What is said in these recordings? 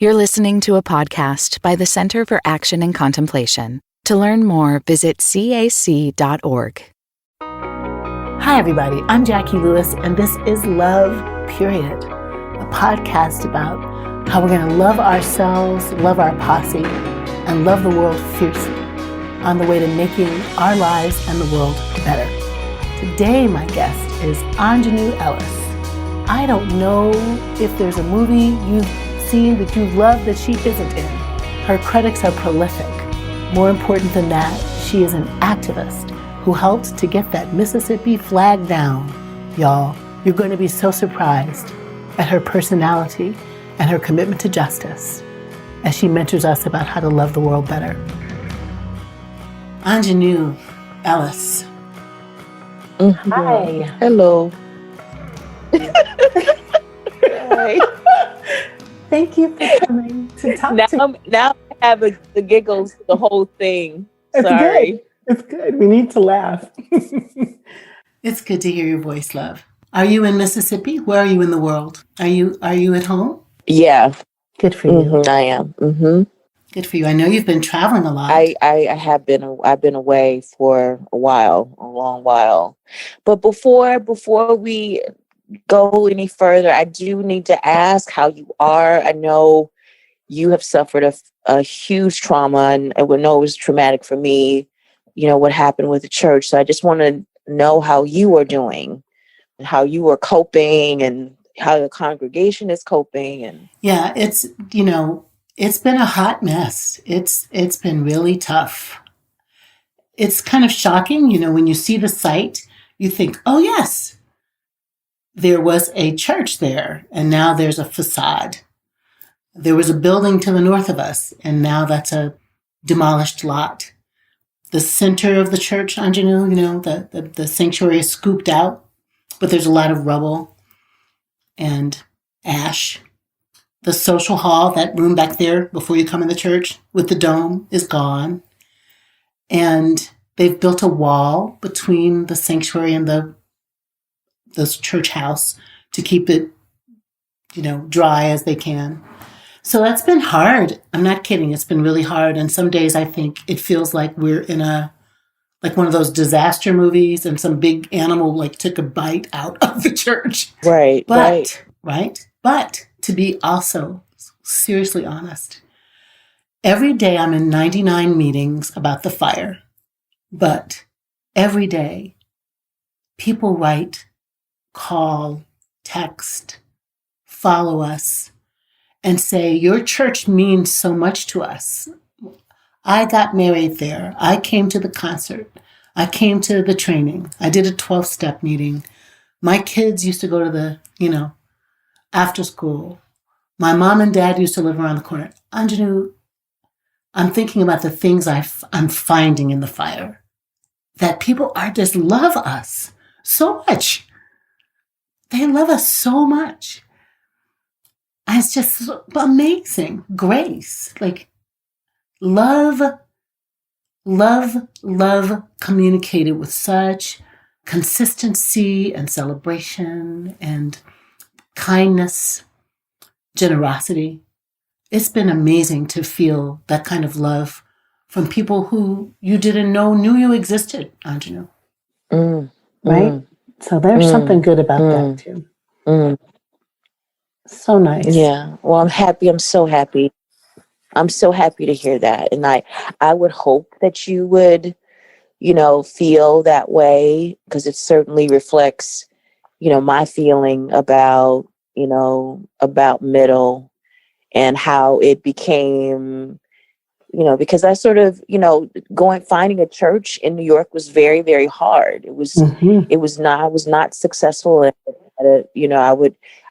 You're listening to a podcast by the Center for Action and Contemplation. To learn more, visit cac.org. Hi, everybody. I'm Jackie Lewis, and this is Love, Period, a podcast about how we're going to love ourselves, love our posse, and love the world fiercely on the way to making our lives and the world better. Today, my guest is Aunjanue Ellis. I don't know if there's a movie you've seen that you love that she isn't in. Her credits are prolific. More important than that, she is an activist who helped to get that Mississippi flag down. Y'all, you're going to be so surprised at her personality and her commitment to justice as she mentors us about how to love the world better. Aunjanue Ellis. Hi. Hello. Hi. Thank you for coming to talk to me. Now I have the giggles, the whole thing. It's Sorry. Good. It's good. We need to laugh. It's good to hear your voice, love. Are you in Mississippi? Where are you in the world? Are you at home? Yeah. Good for you. I am. Mm-hmm. Good for you. I know you've been traveling a lot. I have been. I've been away for a long while. But before we go any further, I do need to ask how you are. I know you have suffered a huge trauma, and I would know it was traumatic for me, you know, what happened with the church. So I just want to know how you are doing, and how you are coping, and how the congregation is coping. And yeah, it's been a hot mess. It's been really tough. It's kind of shocking, when you see the site, you think, oh yes, there was a church there, and now there's a facade. There was a building to the north of us, and now that's a demolished lot. The center of the church, Aunjanue, the sanctuary is scooped out, but there's a lot of rubble and ash. The social hall, that room back there before you come in the church with the dome, is gone. And they've built a wall between the sanctuary and the church house to keep it, dry as they can. So that's been hard. I'm not kidding. It's been really hard. And some days I think it feels like we're in like one of those disaster movies, and some big animal took a bite out of the church. Right. But to be also seriously honest, every day I'm in 99 meetings about the fire, but every day people write, call, text, follow us, and say, your church means so much to us. I got married there. I came to the concert. I came to the training. I did a 12-step meeting. My kids used to go to the, after school. My mom and dad used to live around the corner. Aunjanue, I'm thinking about the things I'm finding in the fire. That people just love us so much. They love us so much. And it's just so amazing. Grace. Love communicated with such consistency and celebration and kindness, generosity. It's been amazing to feel that kind of love from people who you didn't know knew you existed, Aunjanue. Right? So there's something good about that too. So nice. Yeah. Well, I'm happy. I'm so happy. I'm so happy to hear that. And I would hope that you would, feel that way, because it certainly reflects, my feeling about middle, and how it became, because I sort of, finding a church in New York was very, very hard. It was, I was not successful at it.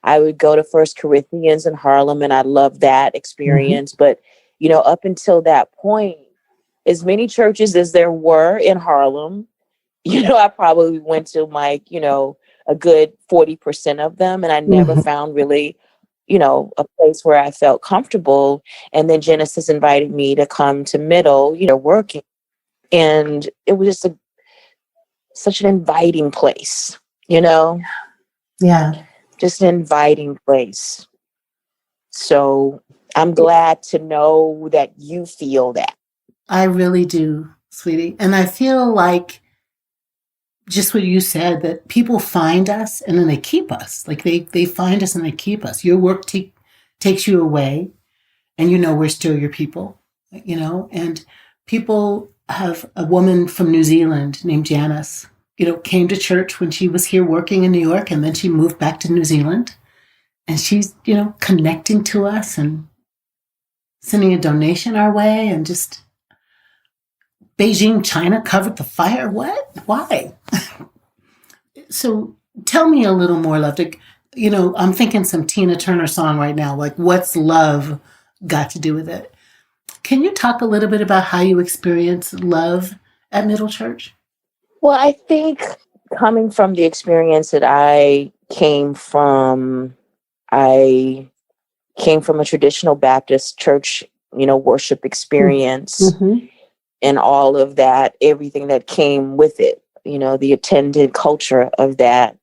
I would go to First Corinthians in Harlem, and I loved that experience. But, up until that point, as many churches as there were in Harlem, I probably went to a good 40% of them. And I never found really, a place where I felt comfortable. And then Genesis invited me to come to Middle, working. And it was just such an inviting place, Yeah. Just an inviting place. So I'm glad to know that you feel that. I really do, sweetie. And I feel like just what you said, that people find us and then they keep us. Like they find us and they keep us. Your work takes you away, and we're still your people, and people have a woman from New Zealand named Janice, came to church when she was here working in New York, and then she moved back to New Zealand, and she's, connecting to us and sending a donation our way, and just Beijing, China covered the fire. What? Why? So tell me a little more, Love. I'm thinking some Tina Turner song right now, like What's Love Got to Do with It? Can you talk a little bit about how you experience love at Middle Church? Well, I think coming from the experience that I came from a traditional Baptist church, worship experience, and all of that, everything that came with it, the attended culture of that,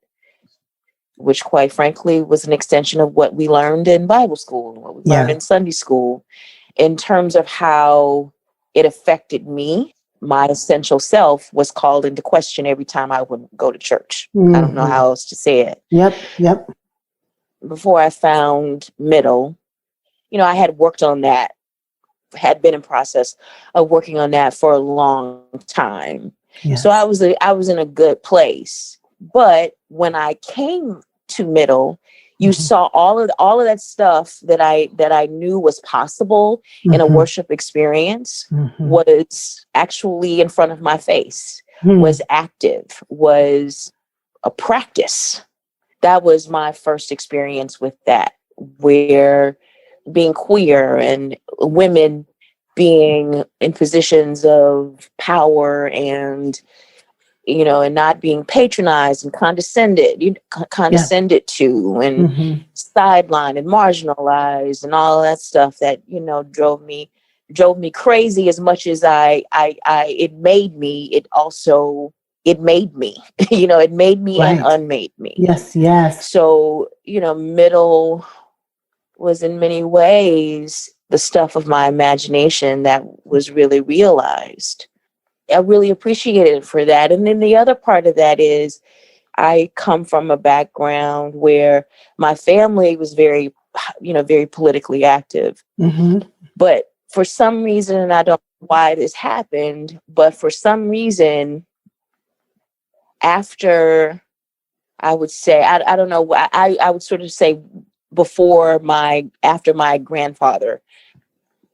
which quite frankly was an extension of what we learned in Bible school, what we learned in Sunday school, in terms of how it affected me. My essential self was called into question every time I would go to church. I don't know how else to say it. Yep. Before I found Middle, I had worked on that, had been in process of working on that for a long time. Yes. So I was in a good place. But when I came to Middle, you saw all of that stuff that I knew was possible in a worship experience was actually in front of my face, was active, was a practice. That was my first experience with that, where being queer and women being in positions of power and and not being patronized and condescended to and sidelined and marginalized and all of that stuff that drove me crazy. As much as it made me, it made me it made me and unmade me. Yes. So Middle was in many ways the stuff of my imagination that was really realized. I really appreciated it for that. And then the other part of that is I come from a background where my family was very, very politically active. But for some reason, and I don't know why this happened, but for some reason, after I would say, I don't know, I would sort of say after my grandfather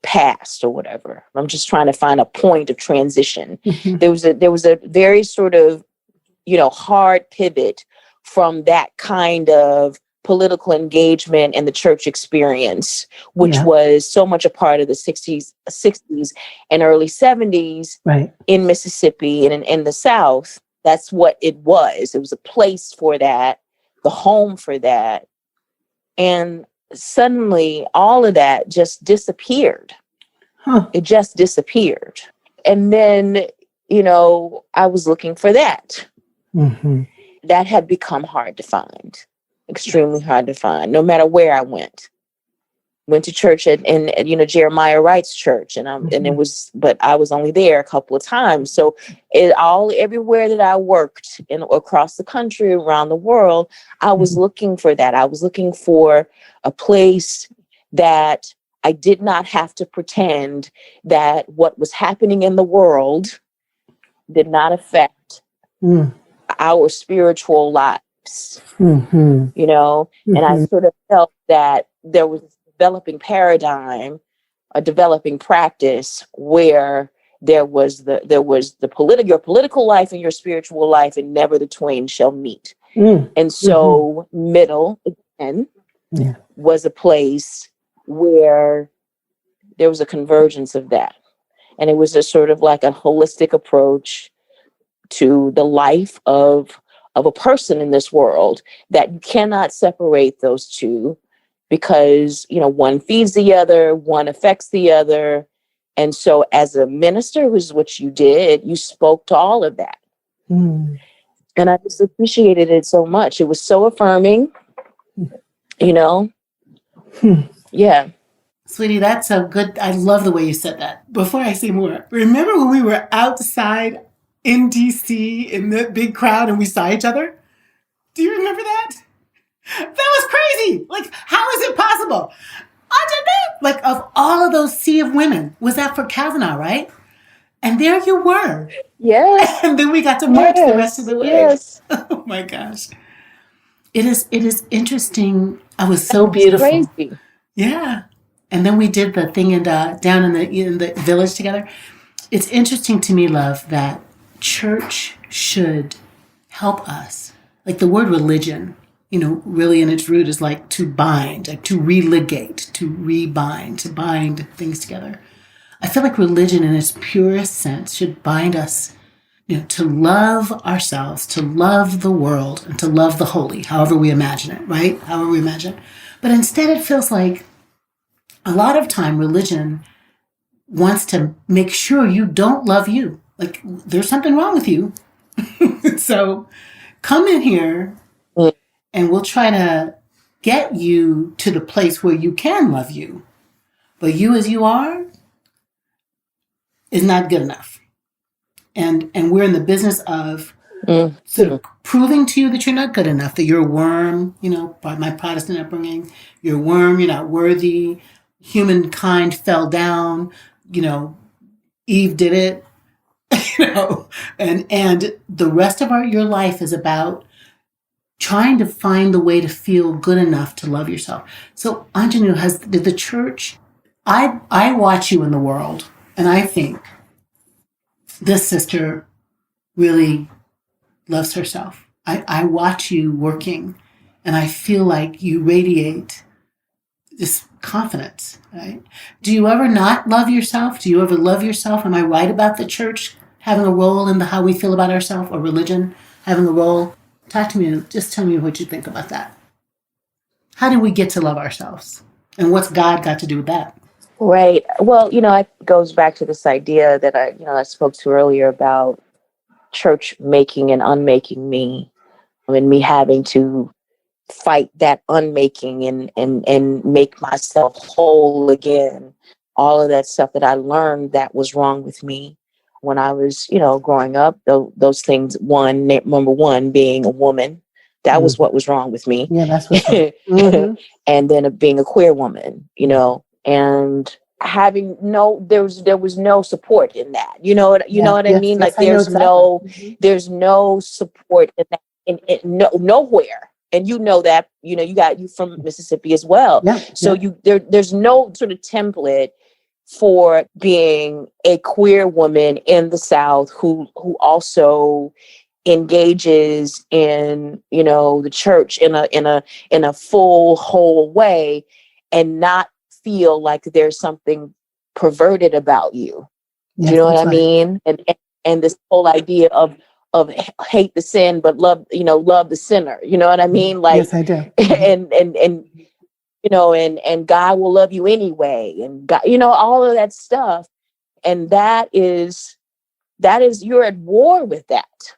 passed or whatever. I'm just trying to find a point of transition. There was a very sort of, hard pivot from that kind of political engagement and the church experience, which was so much a part of the 60s and early 70s in Mississippi and in the South. That's what it was. It was a place for that, the home for that. And suddenly all of that just disappeared. It just disappeared. And then, I was looking for that. That had become hard to find, extremely hard to find, no matter where I went. Went to church at Jeremiah Wright's church, and but I was only there a couple of times. So everywhere that I worked across the country, around the world, I was looking for that. I was looking for a place that I did not have to pretend that what was happening in the world did not affect our spiritual lives, and I sort of felt that there was developing paradigm, a developing practice where there was the your political life and your spiritual life, and never the twain shall meet. And so Middle again was a place where there was a convergence of that, and it was a sort of like a holistic approach to the life of a person in this world, that you cannot separate those two, because, one feeds the other, one affects the other. And so as a minister, which is what you did, you spoke to all of that. And I just appreciated it so much. It was so affirming, Yeah. Sweetie, that's so good. I love the way you said that. Before I say more, remember when we were outside in DC in the big crowd and we saw each other? Do you remember that? That was crazy. Like, how is it possible? Aunjanue, like, of all of those sea of women, was that for Kavanaugh, right? And there you were. Yes. And then we got to march the rest of the way. Yes. Oh my gosh. It is interesting. I was so beautiful. Crazy. Yeah. And then we did the thing down in the village together. It's interesting to me, love, that church should help us. Like the word religion, really in its root is like to bind, like to religate, to rebind, to bind things together. I feel like religion in its purest sense should bind us, to love ourselves, to love the world, and to love the holy, however we imagine it, right? However we imagine it. But instead it feels like a lot of time religion wants to make sure you don't love you. Like there's something wrong with you. So come in here and we'll try to get you to the place where you can love you. But you as you are is not good enough. And we're in the business of sort of proving to you that you're not good enough, that you're a worm, by my Protestant upbringing, you're a worm, you're not worthy, humankind fell down, Eve did it, and the rest of your life is about trying to find the way to feel good enough to love yourself. So Aunjanue, did the church, I watch you in the world, and I think this sister really loves herself. I watch you working, and I feel like you radiate this confidence, right? Do you ever not love yourself? Do you ever love yourself? Am I right about the church having a role in how we feel about ourselves, or religion having a role? Talk to me. Just tell me what you think about that. How do we get to love ourselves? And what's God got to do with that? Right. Well, it goes back to this idea that I spoke to earlier about church making and unmaking me, and me having to fight that unmaking and make myself whole again. All of that stuff that I learned that was wrong with me when I was, growing up. Those things. Number one, being a woman. That was what was wrong with me. Yeah, that's what's wrong. Mm-hmm. And then being a queer woman, and having there was no support in that. You know what I mean? Like there's there's no support in that nowhere. And that, you from Mississippi as well. Yeah, so there's no sort of template for being a queer woman in the South who also engages in, the church in a full, whole way, and not feel like there's something perverted about you. Yes, do you know what I mean? And this whole idea of hate the sin, but love the sinner. You know what I mean? Like, yes, I do. And God will love you anyway. And God, all of that stuff. And that is, you're at war with that.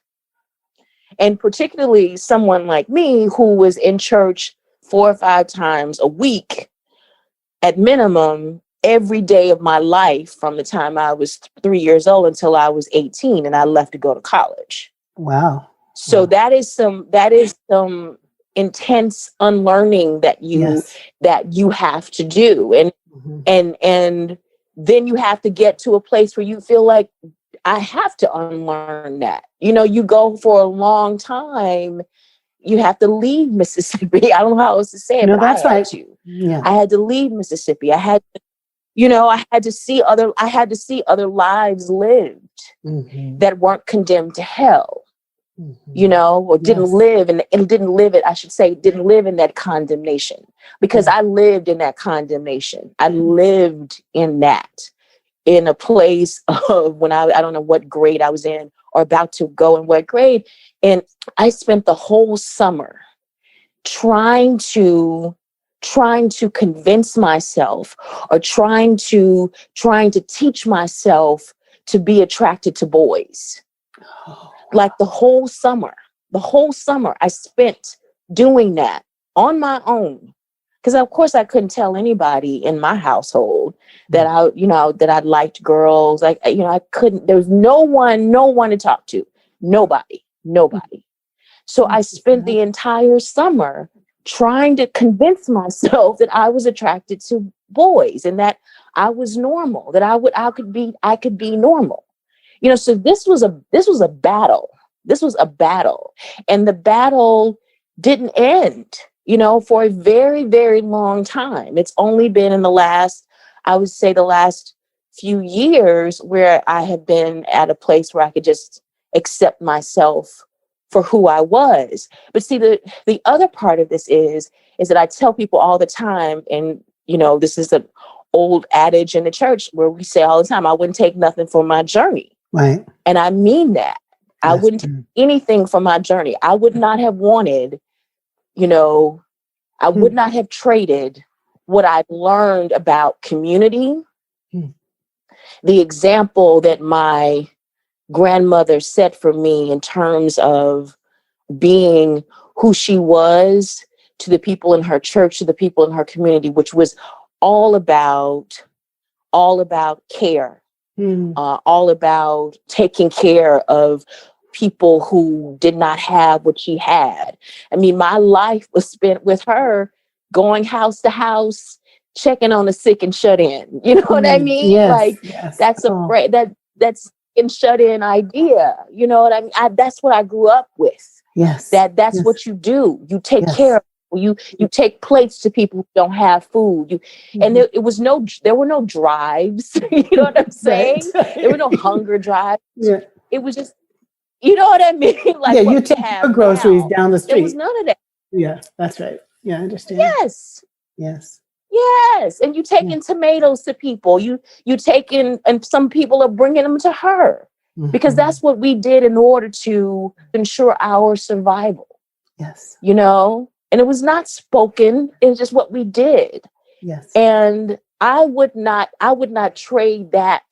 And particularly someone like me who was in church 4 or 5 times a week at minimum every day of my life from the time I was 3 years old until I was 18, and I left to go to college. Wow. So that is some intense unlearning that you have to do. And then you have to get to a place where you feel like I have to unlearn that. You go for a long time. You have to leave Mississippi. I don't know how else to say it. No, but that's I had right. to. Yeah. I had to leave Mississippi. I had to see other lives lived that weren't condemned to hell. Or didn't live didn't live in that condemnation, because I lived in that condemnation. I lived in that, in a place of when I don't know what grade I was in or about to go in what grade. And I spent the whole summer trying to convince myself, or trying to teach myself to be attracted to boys. Like the whole summer I spent doing that on my own, Because of course I couldn't tell anybody in my household that that I liked girls. Like, I couldn't, there was no one to talk to. Nobody. So I spent the entire summer trying to convince myself that I was attracted to boys and that I was normal, that I could be normal. So this was a battle. This was a battle. And the battle didn't end, for a very, very long time. It's only been in the last few years where I have been at a place where I could just accept myself for who I was. But see, the other part of this is that I tell people all the time, and, this is an old adage in the church where we say all the time, I wouldn't take nothing for my journey. Right. And I mean that. I wouldn't take anything from my journey. I would not have wanted, I would not have traded what I've learned about community, the example that my grandmother set for me in terms of being who she was to the people in her church, to the people in her community, which was all about care, all about taking care of people who did not have what she had. I mean, my life was spent with her, going house to house, checking on the sick and shut in. You know what I mean? Yes, that's that's and shut in idea. You know what I mean? That's what I grew up with. Yes. That's what you do. You take care of people. You take plates to people who don't have food. And there were no drives. You know what I'm saying? Right. There were no hunger drives. Yeah. It was just, you know what I mean? Like, you take your groceries down the street. There was none of that. Yeah, that's right. Yeah, I understand. Yes. And you taking tomatoes to people. You taking, and some people are bringing them to her because that's what we did in order to ensure our survival. Yes. And it was not spoken. It was just what we did. Yes. And I would not trade that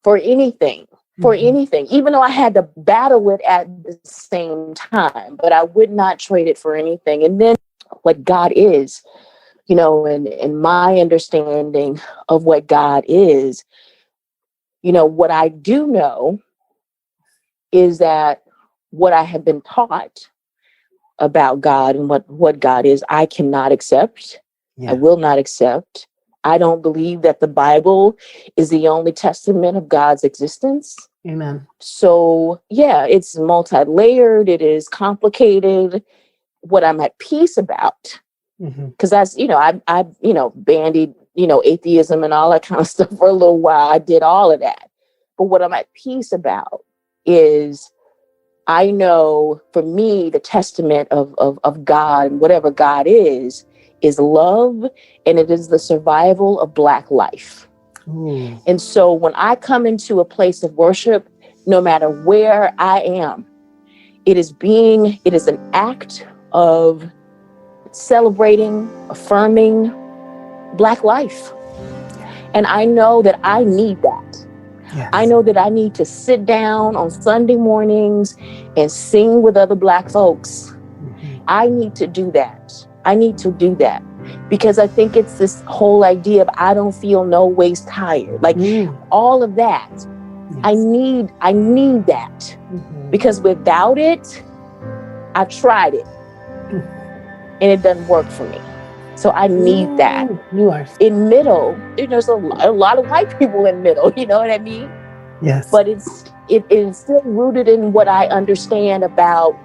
for anything. Even though I had to battle it at the same time, but I would not trade it for anything. And then what God is, and my understanding of what God is, what I do know is that what I have been taught about God and what God is, I cannot accept. Yeah. I will not accept. I don't believe that the Bible is the only testament of God's existence. Amen. So, it's multi-layered. It is complicated. What I'm at peace about, because that's, I bandied, atheism and all that kind of stuff for a little while. I did all of that. But what I'm at peace about is I know, for me, the testament of God, whatever God is love, and it is the survival of Black life. Ooh. And so when I come into a place of worship, no matter where I am, it is an act of celebrating, affirming Black life. And I know that I need that. Yes. I know that I need to sit down on Sunday mornings and sing with other Black folks. I need to do that. Because I think it's this whole idea of I don't feel no ways tired. Like all of that. Yes. I need that. Because without it, I've tried it. And it doesn't work for me. So I need that. You are. In Middle, there's a lot of white people in Middle, you know what I mean? Yes. But it is still rooted in what I understand about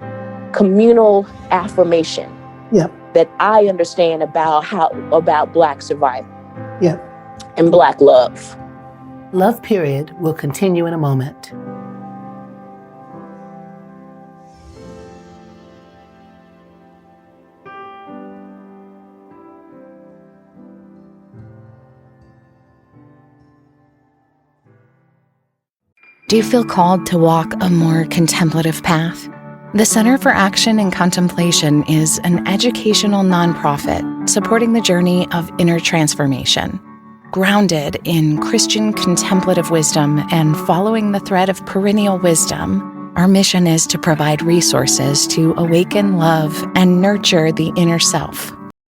communal affirmation. Yep. That I understand about Black survival. Yep. And Black love. Love Period will continue in a moment. Do you feel called to walk a more contemplative path? The Center for Action and Contemplation is an educational nonprofit supporting the journey of inner transformation. Grounded in Christian contemplative wisdom and following the thread of perennial wisdom, our mission is to provide resources to awaken love and nurture the inner self.